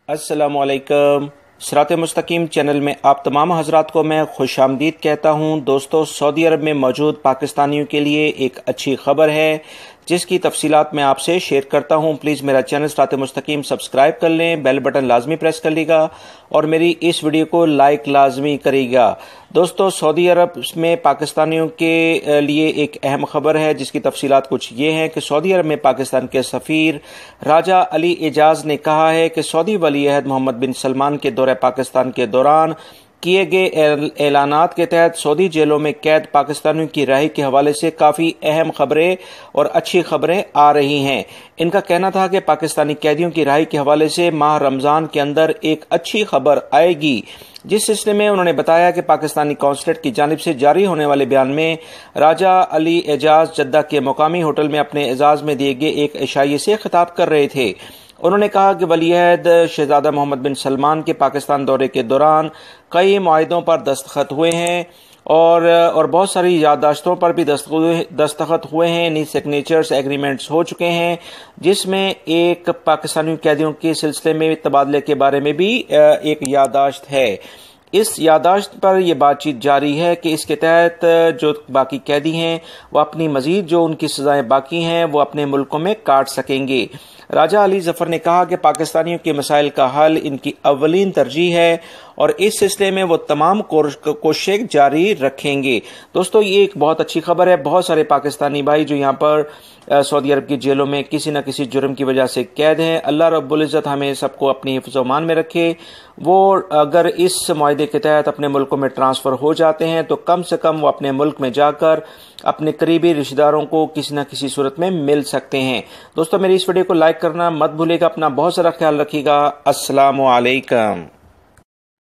अस्सलामुअलैकुम। सिरात मुस्तकीम चैनल में आप तमाम हजरात को मैं खुश आमदीद कहता हूँ। दोस्तों, सऊदी अरब में मौजूद पाकिस्तानियों के लिए एक अच्छी खबर है जिसकी तफसीलात मैं आपसे शेयर करता हूँ। प्लीज़ मेरा चैनल सिरात मुस्तकीम सब्सक्राइब कर लें, बेल बटन लाजमी प्रेस कर लीजिएगा और मेरी इस वीडियो को लाइक लाजमी करिएगा। दोस्तों, सऊदी अरब में पाकिस्तानियों के लिए एक अहम खबर है जिसकी तफसीलात कुछ ये हैं कि सऊदी अरब में पाकिस्तान के सफ़ीर राजा अली एजाज ने कहा है कि सऊदी वली अहद मोहम्मद बिन सलमान के दौरे पाकिस्तान के दौरान किए गए ऐलानात के तहत सऊदी जेलों में कैद पाकिस्तानियों की रिहाई के हवाले से काफ़ी अहम खबरें और अच्छी खबरें आ रही हैं। इनका कहना था कि पाकिस्तानी कैदियों की रिहाई के हवाले से माह रमज़ान के अंदर एक अच्छी खबर आएगी। जिस सिलसिले में उन्होंने बताया कि पाकिस्तानी कौंसलेट की जानिब से जारी होने वाले बयान में राजा अली एजाज जद्दा के मुकामी होटल में अपने एजाज में दिए गए एक इशारे से खिताब कर रहे थे। उन्होंने कहा कि वली-ए-अहद शहजादा मोहम्मद बिन सलमान के पाकिस्तान दौरे के दौरान कई मुआहिदों पर दस्तखत हुए हैं और बहुत सारी याददाश्तों पर भी दस्तखत हुए हैं। यानी सिग्नेचर्स एग्रीमेंट्स हो चुके हैं जिसमें एक पाकिस्तानी कैदियों के सिलसिले में तबादले के बारे में भी एक याददाश्त है। इस याददाश्त पर यह बातचीत जारी है कि इसके तहत जो बाकी कैदी हैं वो अपनी मजीद जो उनकी सजाएं बाकी हैं वो अपने मुल्कों में काट सकेंगे। राजा अली जफर ने कहा कि पाकिस्तानियों के मसाइल का हल इनकी अव्वलीन तरजीह है और इस सिलसिले में वो तमाम कोशिशें जारी रखेंगे। दोस्तों, ये एक बहुत अच्छी खबर है। बहुत सारे पाकिस्तानी भाई जो यहाँ पर सऊदी अरब की जेलों में किसी न किसी जुर्म की वजह से कैद हैं, अल्लाह रब्बुल इज़्ज़त हमें सबको अपनी हिफ्ज़-ओ-मान में रखे। वो अगर इस मुआहदे के तहत अपने मुल्कों में ट्रांसफ़र हो जाते हैं तो कम से कम वो अपने मुल्क में जाकर अपने करीबी रिश्तेदारों को किसी न किसी सूरत में मिल सकते हैं। दोस्तों, मेरी इस वीडियो को लाइक करना मत भूलिएगा। अपना बहुत सारा ख्याल रखिएगा। अस्सलामु अलैकुम।